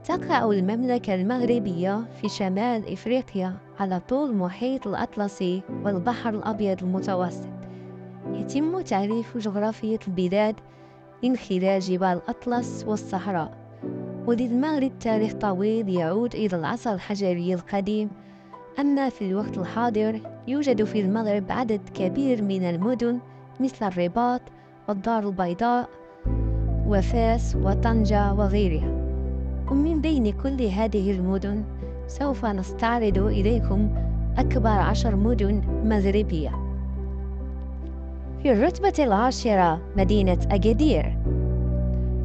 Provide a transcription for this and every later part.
تقع المملكة المغربية في شمال إفريقيا على طول المحيط الأطلسي والبحر الأبيض المتوسط. يتم تعريف جغرافية البلاد من خلال جبال الأطلس والصحراء. وللمغرب تاريخ طويل يعود إلى العصر الحجري القديم، أما في الوقت الحاضر يوجد في المغرب عدد كبير من المدن مثل الرباط والدار البيضاء وفاس وطنجة وغيرها. ومن بين كل هذه المدن سوف نستعرض إليكم أكبر 10 مدن مغربية. في الرتبة العاشرة مدينة أكادير.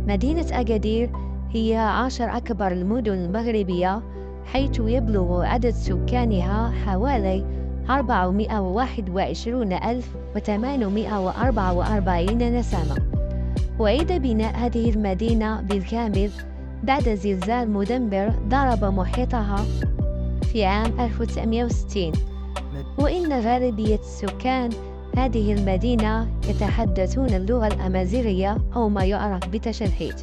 مدينة أكادير هي 10 أكبر المدن المغربية، حيث يبلغ عدد سكانها حوالي 421,844 نسمة. وعيد بناء هذه المدينة بالكامل بعد زلزال مدمر ضرب محيطها في عام 1960. وإن غالبية السكان هذه المدينة يتحدثون اللغة الأمازيغية أو ما يعرف بالتشلحيت.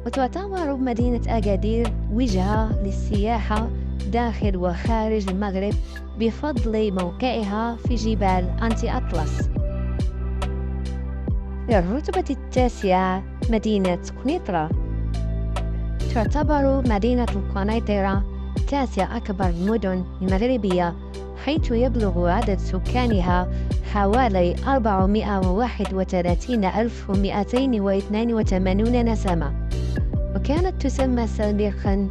وتعتبر مدينة أكادير وجهة للسياحة داخل وخارج المغرب بفضل موقعها في جبال أنتي أطلس. في الرتبة التاسعة مدينة قنيطرة. تعتبر مدينة القنيطرة تاسع أكبر المدن المغربية، حيث يبلغ عدد سكانها حوالي 431,282 نسمة. وكانت تسمى سابقا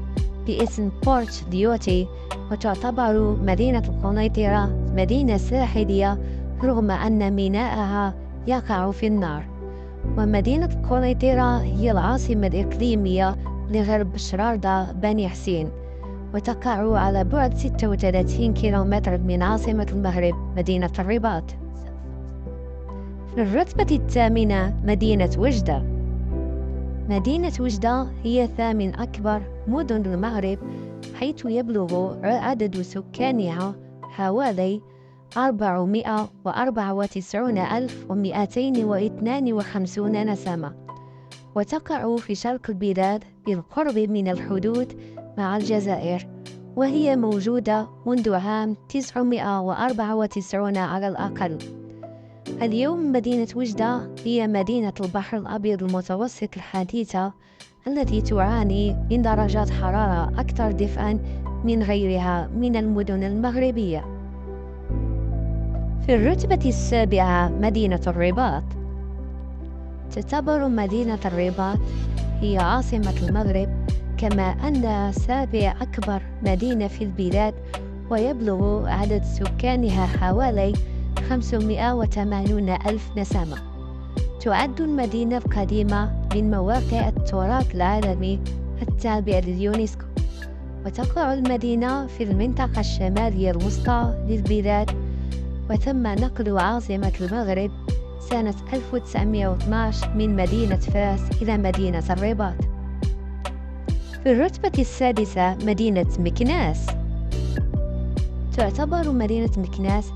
باسم بورت ديوتي. وتعتبر مدينة القنيطرة مدينة ساحلية رغم أن ميناءها يقع في النهر. ومدينة القنيطرة هي العاصمة الإقليمية لغرب شراردة بني حسين، وتقع على بعد 36 كيلومتر من عاصمة المغرب مدينة الرباط. في الرتبة الثامنة مدينة وجدة. مدينة وجدة هي ثامن أكبر مدن المغرب، حيث يبلغ عدد سكانها حوالي 494,252 نسمة. وتقع في شرق البلاد بالقرب من الحدود مع الجزائر، وهي موجودة منذ عام 994 على الأقل. اليوم مدينة وجدة هي مدينة البحر الأبيض المتوسط الحديثة، التي تعاني من درجات حرارة أكثر دفئاً من غيرها من المدن المغربية. في الرتبة السابعة مدينة الرباط. تعتبر مدينة الرباط هي عاصمة المغرب، كما أنها سابع أكبر مدينة في البلاد، ويبلغ عدد سكانها حوالي 580,000 نسمة. تعد المدينة القديمة من مواقع التراث العالمي التابع لليونسكو. وتقع المدينة في المنطقة الشمالية الوسطى للبلاد، وتم نقل عاصمة المغرب سنة 1912 من مدينة فاس إلى مدينة الرباط. في الرتبة السادسة مدينة مكناس. تعتبر مدينة مكناس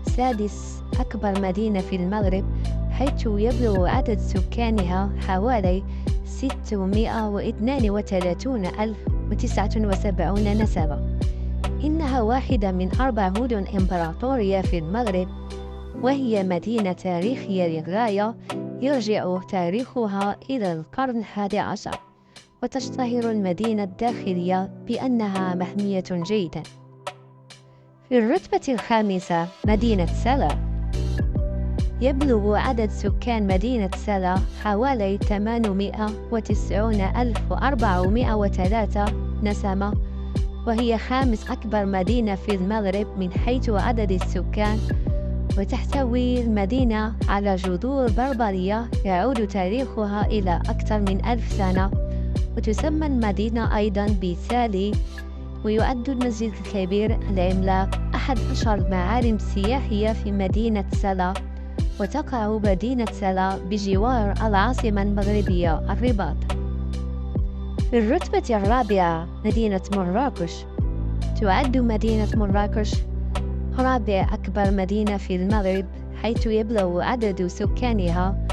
سادس أكبر مدينة في المغرب، حيث يبلغ عدد سكانها حوالي 632,079 نسمة. إنها واحدة من 4 مدن إمبراطورية في المغرب، وهي مدينة تاريخية للغاية يرجع تاريخها إلى القرن 11. وتشتهر المدينة الداخلية بأنها محمية جيدا. في الرتبة الخامسة مدينة سلا. يبلغ عدد سكان مدينة سلا حوالي 890,403 نسمة، وهي خامس أكبر مدينة في المغرب من حيث عدد السكان. وتحتوي المدينة على جذور بربرية يعود تاريخها إلى أكثر من 1000 سنة. وتسمى المدينة أيضا بسالي. ويعد المسجد الكبير العملاق أحد أشهر المعالم السياحية في مدينة سلا. وتقع مدينة سلا بجوار العاصمة المغربية الرباط. في الرتبة الرابعة مدينة مراكش. تعد مدينة مراكش رابع أكبر مدينة في المغرب، حيث يبلغ عدد سكانها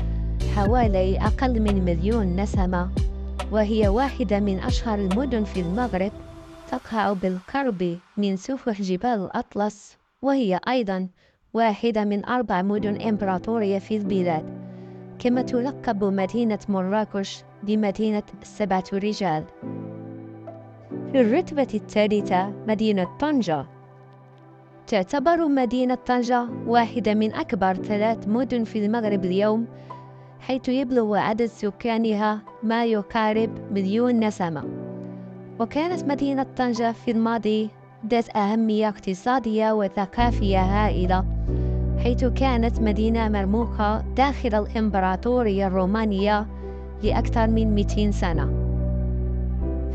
حوالي أقل من 1,000,000 نسمة. وهي واحدة من أشهر المدن في المغرب، تقع بالقرب من سفح جبال الأطلس، وهي أيضا واحدة من 4 مدن إمبراطورية في البلاد. كما تلقب مدينة مراكش بمدينة 7 رجال. في الرتبة الثالثة مدينة طنجة. تعتبر مدينة طنجة واحدة من أكبر 3 مدن في المغرب اليوم، حيث يبلغ عدد سكانها ما يقارب 1,000,000 نسمة. وكانت مدينة طنجة في الماضي ذات أهمية اقتصادية وثقافية هائلة، حيث كانت مدينة مرموقة داخل الإمبراطورية الرومانية لأكثر من 200 سنة.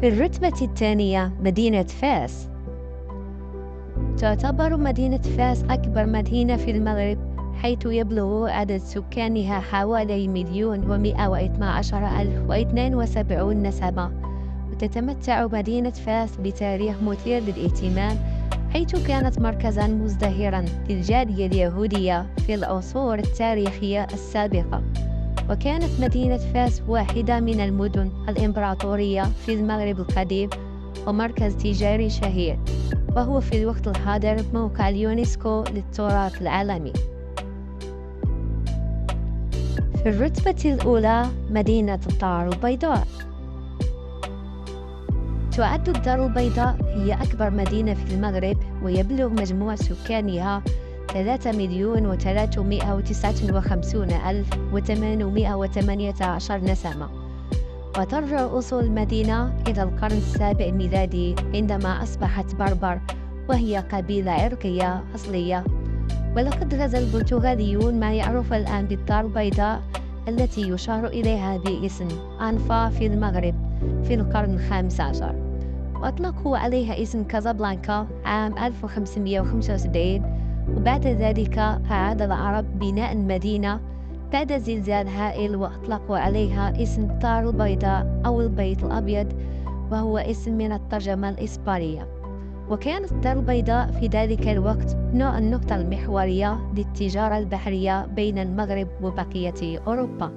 في الرتبة الثانية مدينة فاس. تعتبر مدينة فاس أكبر مدينة في المغرب، حيث يبلغ عدد سكانها حوالي 1,112,072 نسمة. وتتمتع مدينة فاس بتاريخ مثير للاهتمام، حيث كانت مركزاً مزدهراً للجالية اليهودية في العصور التاريخية السابقة. وكانت مدينة فاس واحدة من المدن الإمبراطورية في المغرب القديم، ومركز تجاري شهير، وهو في الوقت الحاضر موقع اليونسكو للتراث العالمي. في الرتبة الأولى مدينة الدار البيضاء. تعد الدار البيضاء هي أكبر مدينة في المغرب، ويبلغ مجموع سكانها 3,359,818 نسمة. وترجع أصول المدينة إلى القرن السابع الميلادي، عندما أصبحت بربر، وهي قبيلة عرقية أصلية. ولقد غزا البرتغاليون ما يعرف الآن بالدار البيضاء، التي يشار إليها باسم أنفا في المغرب في القرن ال15، وأطلقوا عليها اسم كازابلانكا عام 1575. وبعد ذلك أعاد العرب بناء المدينة بعد زلزال هائل، وأطلقوا عليها اسم الدار البيضاء أو البيت الأبيض، وهو اسم من الترجمة الإسبانية. وكانت الدار البيضاء في ذلك الوقت النقطة المحورية للتجارة البحرية بين المغرب وبقية أوروبا.